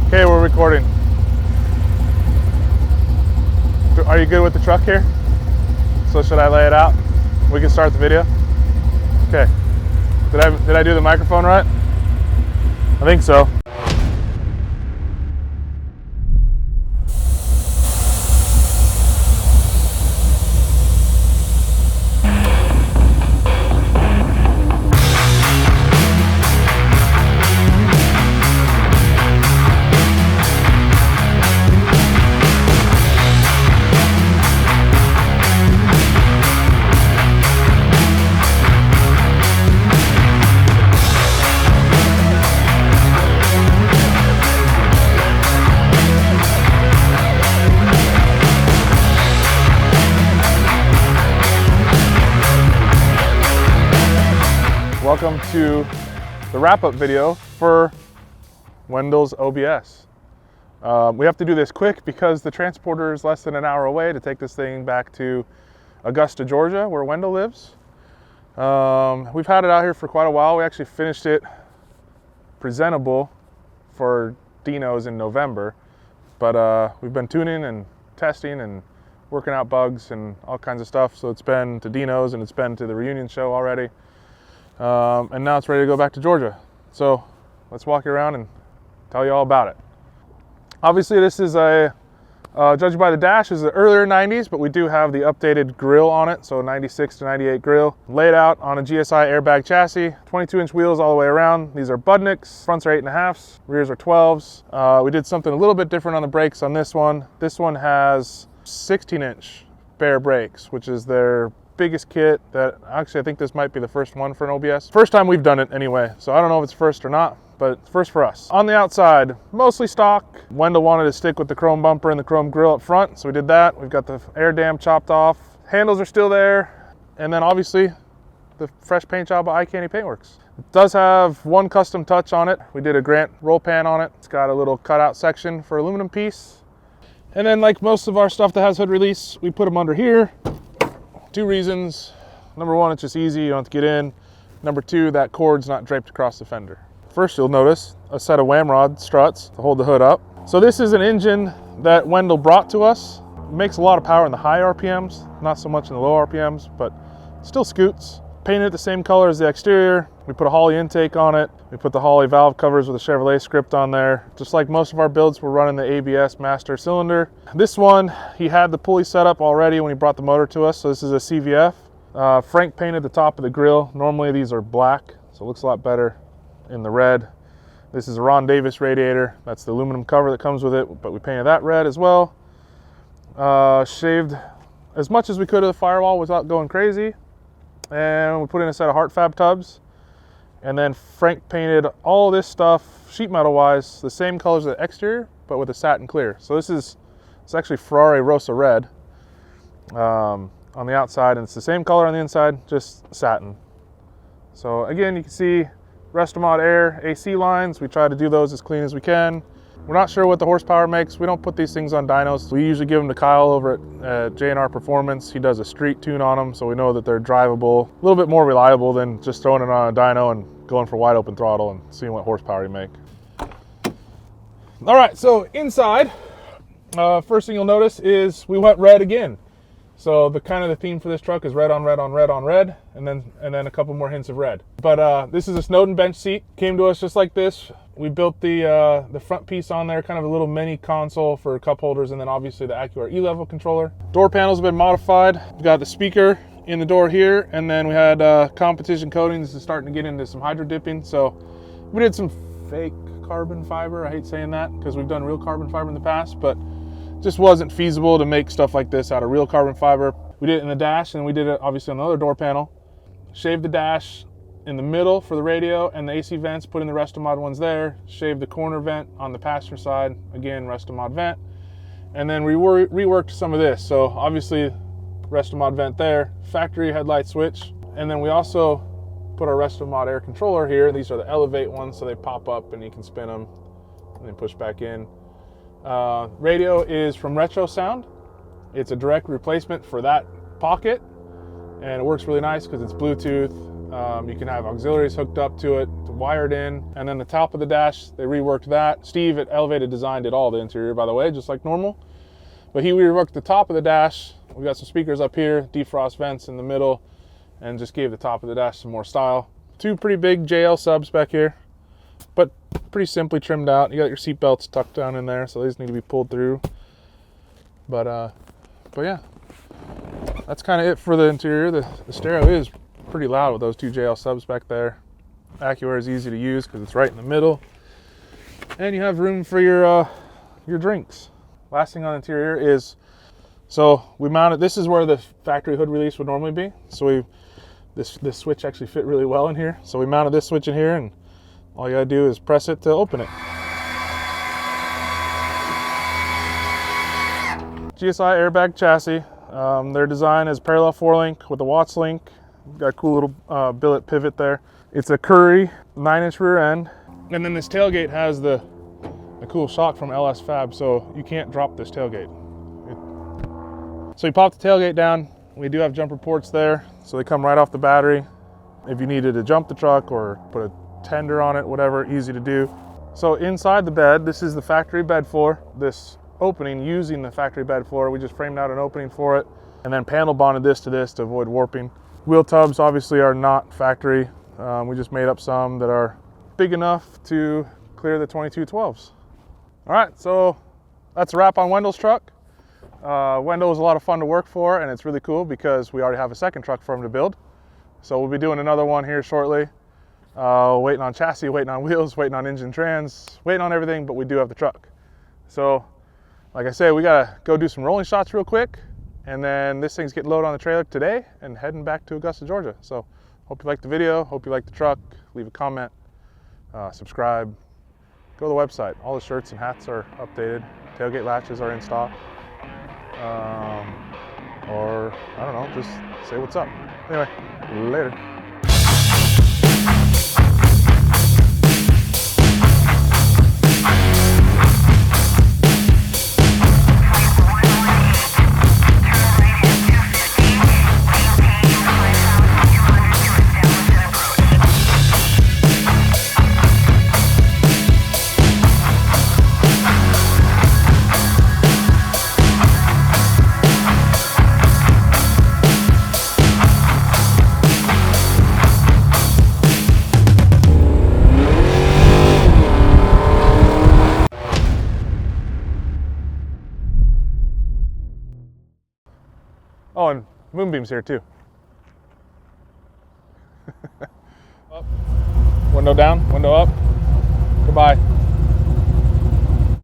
Okay, we're recording. Are you good with the truck here? So should I lay it out? We can start the video. Okay. Did I do the microphone right? I think so. Welcome to the wrap-up video for Wendell's OBS. We have to do this quick because the transporter is less than an hour away to take this thing back to Augusta, Georgia, where Wendell lives. We've had it out here for quite a while. We actually finished it presentable for Dino's in November, but we've been tuning and testing and working out bugs and all kinds of stuff. So it's been to Dino's and it's been to the reunion show already. And now it's ready to go back to Georgia. So let's walk you around and tell you all about it. Obviously this is judging by the dash, is the earlier 90s, but we do have the updated grille on it. So 96 to 98 grille, laid out on a GSI airbag chassis, 22-inch wheels all the way around. These are Budniks, fronts are 8.5s, rears are 12s. We did something a little bit different on the brakes on this one. This one has 16-inch bare brakes, which is their biggest kit. That actually I think this might be the first one for an OBS. First time we've done it anyway, so I don't know if it's first or not, but it's first for us. On the outside, mostly stock. Wendell wanted to stick with the chrome bumper and the chrome grille up front, so we did that. We've got the air dam chopped off. Handles are still there, and then obviously the fresh paint job by iCandy Paintworks. It does have one custom touch on it. We did a Grant roll pan on it. It's got a little cutout section for aluminum piece. And then like most of our stuff that has hood release, we put them under here. Two reasons. Number one, it's just easy, you don't have to get in. Number two, that cord's not draped across the fender. First, you'll notice a set of Whamrod struts to hold the hood up. So this is an engine that Wendell brought to us. It makes a lot of power in the high RPMs, not so much in the low RPMs, but still scoots. Painted it the same color as the exterior. We put a Holley intake on it. We put the Holley valve covers with a Chevrolet script on there. Just like most of our builds, we're running the ABS master cylinder. This one, he had the pulley set up already when he brought the motor to us, so this is a CVF. Frank painted the top of the grille. Normally these are black, so it looks a lot better in the red. This is a Ron Davis radiator. That's the aluminum cover that comes with it, but we painted that red as well. Shaved as much as we could of the firewall without going crazy. And we put in a set of Heart Fab tubs. And then Frank painted all this stuff, sheet metal wise, the same colors as the exterior, but with a satin clear. So it's actually Ferrari Rosa red on the outside, and it's the same color on the inside, just satin. So again, you can see Restomod Air AC lines. We try to do those as clean as we can. We're not sure what the horsepower makes. We don't put these things on dynos. We usually give them to Kyle over at J&R Performance. He does a street tune on them, so we know that they're drivable, a little bit more reliable than just throwing it on a dyno and going for wide open throttle and seeing what horsepower you make. All right, so inside, first thing you'll notice is we went red again. So the theme for this truck is red on red on red on red, and then a couple more hints of red. But this is a Snowden bench seat. Came to us just like this. We built the front piece on there, kind of a little mini console for cup holders, and then obviously the AccuAir E-Level controller. Door panels have been modified. We've got the speaker in the door here, and then we had competition coating. This is starting to get into some hydro dipping. So we did some fake carbon fiber. I hate saying that because we've done real carbon fiber in the past, but just wasn't feasible to make stuff like this out of real carbon fiber. We did it in the dash, and we did it obviously on the other door panel. Shaved the dash in the middle for the radio and the AC vents, put in the Restomod ones there. Shaved the corner vent on the passenger side, again Restomod vent. And then we reworked some of this. So obviously Restomod vent there, factory headlight switch. And then we also put our Restomod air controller here. These are the Elevate ones, so they pop up and you can spin them and then push back in. Radio is from Retro Sound. It's a direct replacement for that pocket, and it works really nice because it's Bluetooth. You can have auxiliaries hooked up to it, wired in, and then the top of the dash, they reworked that. Steve at Elevated Design did all the interior, by the way, just like normal. But he reworked the top of the dash. We got some speakers up here, defrost vents in the middle, and just gave the top of the dash some more style. Two pretty big JL subs back here, but pretty simply trimmed out. You got your seat belts tucked down in there, so these need to be pulled through. But yeah, that's kind of it for the interior. The stereo is pretty loud with those two JL subs back there. AccuAir is easy to use because it's right in the middle, and you have room for your drinks. Last thing on the interior is, so we mounted, this is where the factory hood release would normally be. So this switch actually fit really well in here. So we mounted this switch in here, and all you gotta do is press it to open it. GSI airbag chassis. Their design is parallel 4-link with a Watts link. Got a cool little billet pivot there. It's a Curry 9-inch rear end. And then this tailgate has the cool shock from LS Fab, so you can't drop this tailgate. So you pop the tailgate down. We do have jumper ports there, so they come right off the battery. If you needed to jump the truck or put a tender on it, whatever, easy to do. So inside the bed, this is the factory bed floor. This opening using the factory bed floor, we just framed out an opening for it and then panel bonded this to avoid warping. Wheel tubs obviously are not factory. We just made up some that are big enough to clear the 2212s. All right, so that's a wrap on Wendell's truck. Wendell was a lot of fun to work for, and it's really cool because we already have a second truck for him to build. So we'll be doing another one here shortly. Waiting on chassis, waiting on wheels, waiting on engine trans, waiting on everything, but we do have the truck. So like I said, we gotta go do some rolling shots real quick, and then this thing's getting loaded on the trailer today and heading back to Augusta, Georgia. So hope you liked the video, hope you liked the truck. Leave a comment, subscribe, go to the website. All the shirts and hats are updated. Tailgate latches are in stock. Or I don't know, just say what's up. Anyway, later. Oh, and Moonbeam's here too. Up. Window down, window up. Goodbye.